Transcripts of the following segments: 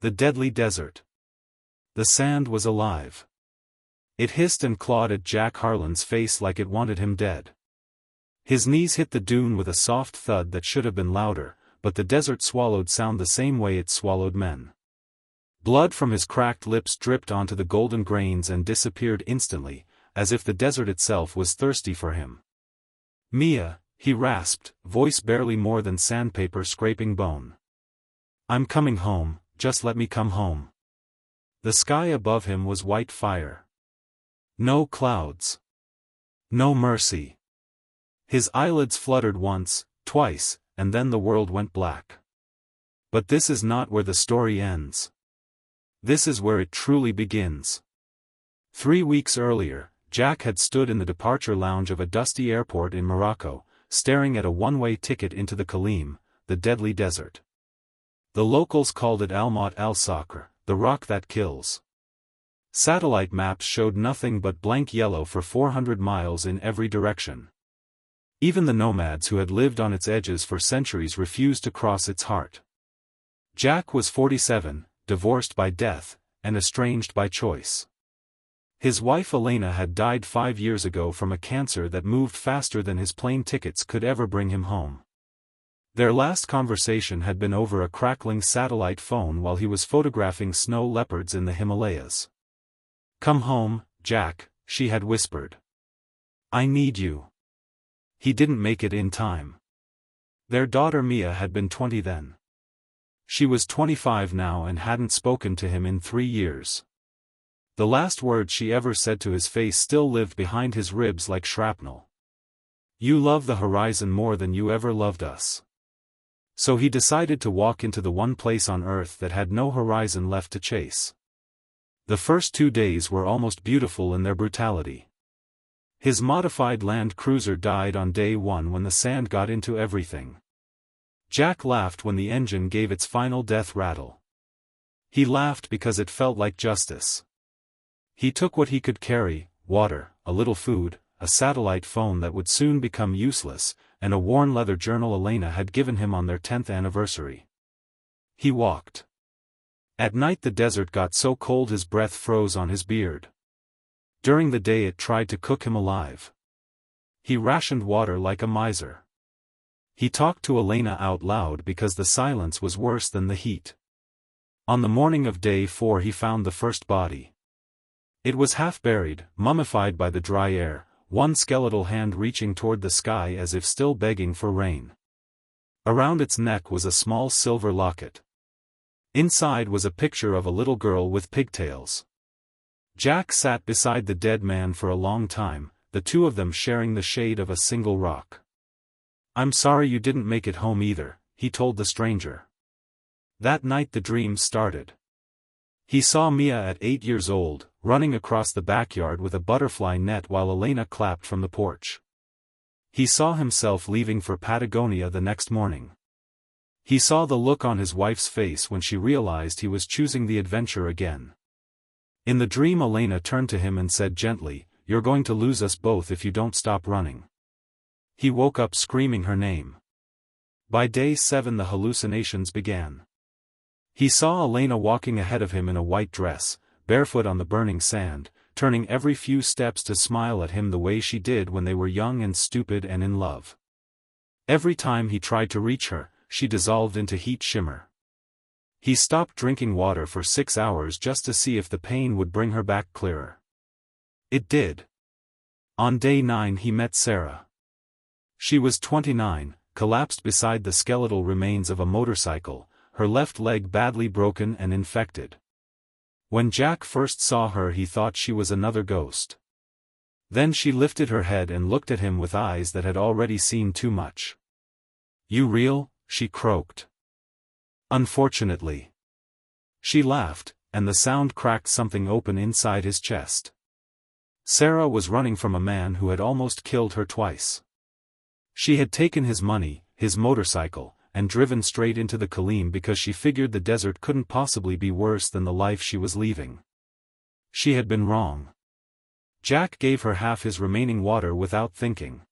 The deadly desert. The sand was alive. It hissed and clawed at Jack Harlan's face like it wanted him dead. His knees hit the dune with a soft thud that should have been louder, but the desert swallowed sound the same way it swallowed men. Blood from his cracked lips dripped onto the golden grains and disappeared instantly, as if the desert itself was thirsty for him. "Mia," he rasped, voice barely more than sandpaper scraping bone. "I'm coming home, just let me come home." The sky above him was white fire. No clouds. No mercy. His eyelids fluttered once, twice, and then the world went black. But this is not where the story ends. This is where it truly begins. 3 weeks earlier, Jack had stood in the departure lounge of a dusty airport in Morocco, staring at a one-way ticket into the Kalim, the deadly desert. The locals called it Al-Maut al-Sakr, the rock that kills. Satellite maps showed nothing but blank yellow for 400 miles in every direction. Even the nomads who had lived on its edges for centuries refused to cross its heart. Jack was 47, divorced by death, and estranged by choice. His wife Elena had died 5 years ago from a cancer that moved faster than his plane tickets could ever bring him home. Their last conversation had been over a crackling satellite phone while he was photographing snow leopards in the Himalayas. "Come home, Jack," she had whispered. "I need you." He didn't make it in time. Their daughter Mia had been 20 then. She was 25 now and hadn't spoken to him in 3 years. The last words she ever said to his face still lived behind his ribs like shrapnel. "You love the horizon more than you ever loved us." So he decided to walk into the one place on Earth that had no horizon left to chase. The first 2 days were almost beautiful in their brutality. His modified Land Cruiser died on day 1 when the sand got into everything. Jack laughed when the engine gave its final death rattle. He laughed because it felt like justice. He took what he could carry: water, a little food, a satellite phone that would soon become useless, and a worn leather journal Elena had given him on their 10th anniversary. He walked. At night the desert got so cold his breath froze on his beard. During the day it tried to cook him alive. He rationed water like a miser. He talked to Elena out loud because the silence was worse than the heat. On the morning of day 4 he found the first body. It was half buried, mummified by the dry air, one skeletal hand reaching toward the sky as if still begging for rain. Around its neck was a small silver locket. Inside was a picture of a little girl with pigtails. Jack sat beside the dead man for a long time, the two of them sharing the shade of a single rock. "I'm sorry you didn't make it home either," he told the stranger. That night the dreams started. He saw Mia at 8 years old, running across the backyard with a butterfly net while Elena clapped from the porch. He saw himself leaving for Patagonia the next morning. He saw the look on his wife's face when she realized he was choosing the adventure again. In the dream Elena turned to him and said gently, "You're going to lose us both if you don't stop running." He woke up screaming her name. By day 7 the hallucinations began. He saw Elena walking ahead of him in a white dress, barefoot on the burning sand, turning every few steps to smile at him the way she did when they were young and stupid and in love. Every time he tried to reach her, she dissolved into heat shimmer. He stopped drinking water for 6 hours just to see if the pain would bring her back clearer. It did. On day 9 he met Sarah. She was 29, collapsed beside the skeletal remains of a motorcycle, her left leg badly broken and infected. When Jack first saw her he thought she was another ghost. Then she lifted her head and looked at him with eyes that had already seen too much. "You real?" she croaked. "Unfortunately." She laughed, and the sound cracked something open inside his chest. Sarah was running from a man who had almost killed her twice. She had taken his money, his motorcycle, and driven straight into the Kalim because she figured the desert couldn't possibly be worse than the life she was leaving. She had been wrong. Jack gave her half his remaining water without thinking.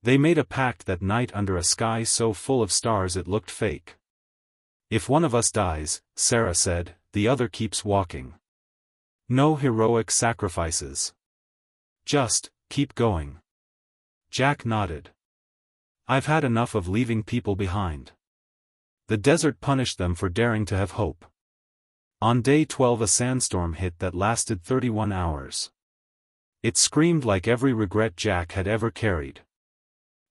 They made a pact that night under a sky so full of stars it looked fake. If one of us dies, Sarah said, the other keeps walking. No heroic sacrifices. Just, keep going. Jack nodded. I've had enough of leaving people behind. The desert punished them for daring to have hope. On day 12 a sandstorm hit that lasted 31 hours. It screamed like every regret Jack had ever carried.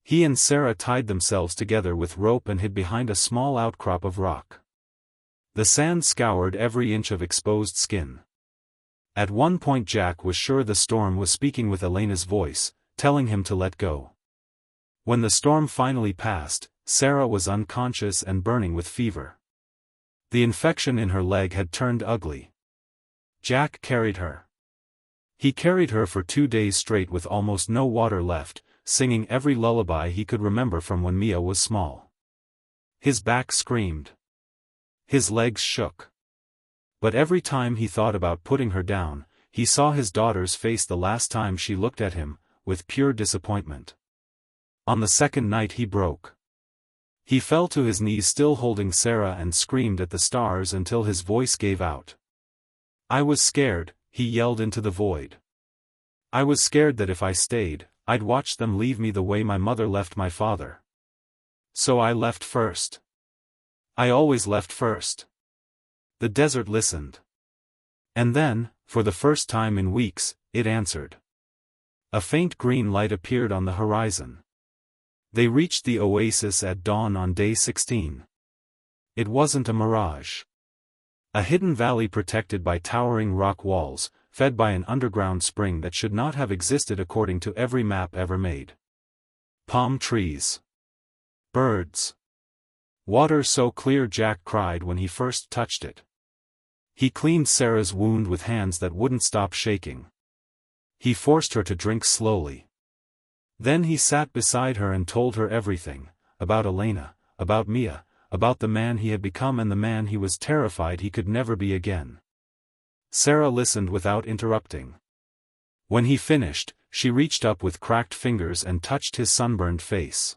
He and Sarah tied themselves together with rope and hid behind a small outcrop of rock. The sand scoured every inch of exposed skin. At one point Jack was sure the storm was speaking with Elena's voice, telling him to let go. When the storm finally passed, Sarah was unconscious and burning with fever. The infection in her leg had turned ugly. Jack carried her. He carried her for 2 days straight with almost no water left, singing every lullaby he could remember from when Mia was small. His back screamed. His legs shook. But every time he thought about putting her down, he saw his daughter's face the last time she looked at him, with pure disappointment. On the second night he broke. He fell to his knees still holding Sarah and screamed at the stars until his voice gave out. I was scared, he yelled into the void. I was scared that if I stayed, I'd watch them leave me the way my mother left my father. So I left first. I always left first. The desert listened. And then, for the first time in weeks, it answered. A faint green light appeared on the horizon. They reached the oasis at dawn on day 16. It wasn't a mirage. A hidden valley protected by towering rock walls, fed by an underground spring that should not have existed according to every map ever made. Palm trees. Birds. Water so clear Jack cried when he first touched it. He cleaned Sarah's wound with hands that wouldn't stop shaking. He forced her to drink slowly. Then he sat beside her and told her everything, about Elena, about Mia, about the man he had become and the man he was terrified he could never be again. Sarah listened without interrupting. When he finished, she reached up with cracked fingers and touched his sunburned face.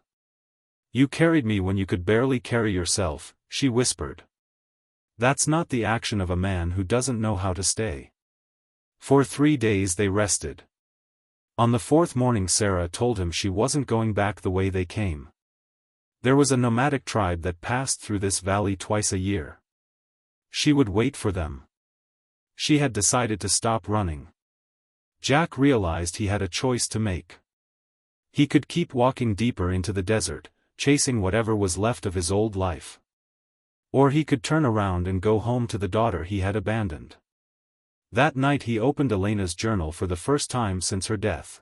You carried me when you could barely carry yourself, she whispered. That's not the action of a man who doesn't know how to stay. For 3 days they rested. On the 4th morning Sarah told him she wasn't going back the way they came. There was a nomadic tribe that passed through this valley twice a year. She would wait for them. She had decided to stop running. Jack realized he had a choice to make. He could keep walking deeper into the desert, chasing whatever was left of his old life. Or he could turn around and go home to the daughter he had abandoned. That night he opened Elena's journal for the first time since her death.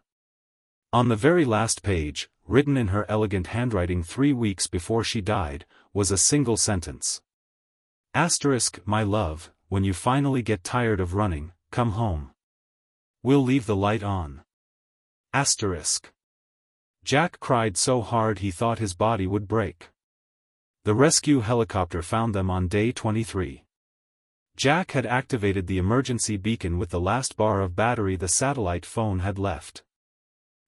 On the very last page, written in her elegant handwriting 3 weeks before she died, was a single sentence. Asterisk, my love, when you finally get tired of running, come home. We'll leave the light on. Asterisk. Jack cried so hard he thought his body would break. The rescue helicopter found them on day 23. Jack had activated the emergency beacon with the last bar of battery the satellite phone had left.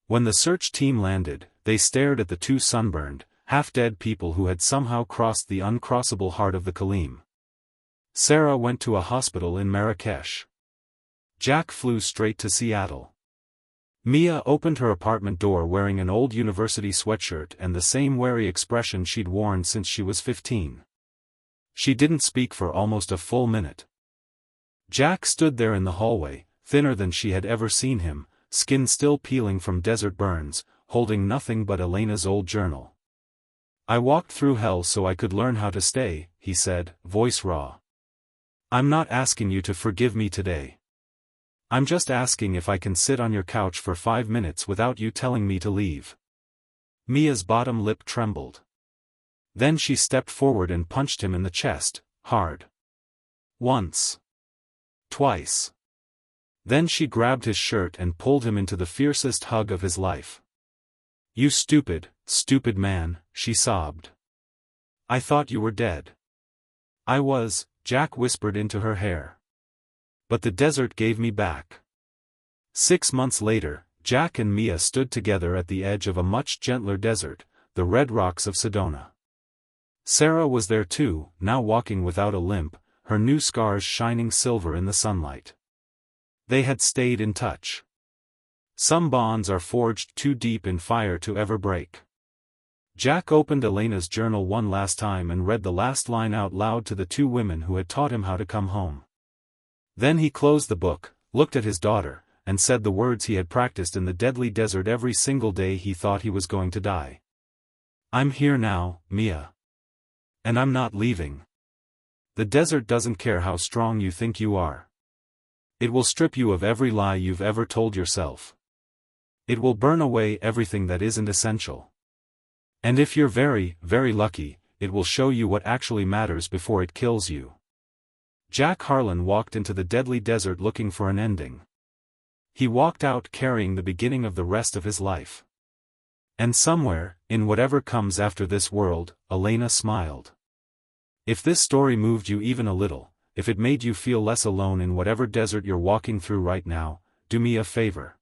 When the search team landed, they stared at the 2 sunburned, half-dead people who had somehow crossed the uncrossable heart of the Kalim. Sarah went to a hospital in Marrakesh. Jack flew straight to Seattle. Mia opened her apartment door wearing an old university sweatshirt and the same wary expression she'd worn since she was 15. She didn't speak for almost a full minute. Jack stood there in the hallway, thinner than she had ever seen him, skin still peeling from desert burns, holding nothing but Elena's old journal. I walked through hell so I could learn how to stay, he said, voice raw. I'm not asking you to forgive me today. I'm just asking if I can sit on your couch for 5 minutes without you telling me to leave. Mia's bottom lip trembled. Then she stepped forward and punched him in the chest, hard. Once. Twice. Then she grabbed his shirt and pulled him into the fiercest hug of his life. You stupid, stupid man, she sobbed. I thought you were dead. I was, Jack whispered into her hair. But the desert gave me back. 6 months later, Jack and Mia stood together at the edge of a much gentler desert, the red rocks of Sedona. Sarah was there too, now walking without a limp, her new scars shining silver in the sunlight. They had stayed in touch. Some bonds are forged too deep in fire to ever break. Jack opened Elena's journal one last time and read the last line out loud to the two women who had taught him how to come home. Then he closed the book, looked at his daughter, and said the words he had practiced in the deadly desert every single day he thought he was going to die. I'm here now, Mia. And I'm not leaving. The desert doesn't care how strong you think you are. It will strip you of every lie you've ever told yourself. It will burn away everything that isn't essential. And if you're very, very lucky, it will show you what actually matters before it kills you. Jack Harlan walked into the deadly desert looking for an ending. He walked out carrying the beginning of the rest of his life. And somewhere, in whatever comes after this world, Elena smiled. If this story moved you even a little, if it made you feel less alone in whatever desert you're walking through right now, do me a favor.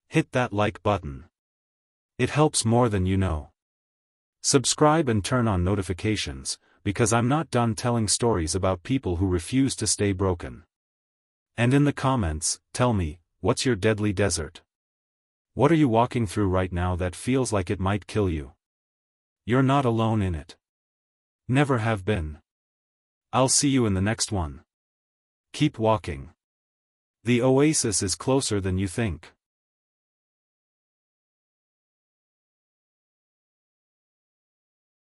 Hit that like button. It helps more than you know. Subscribe and turn on notifications, because I'm not done telling stories about people who refuse to stay broken. And in the comments, tell me, what's your deadly desert? What are you walking through right now that feels like it might kill you? You're not alone in it. Never have been. I'll see you in the next one. Keep walking. The oasis is closer than you think.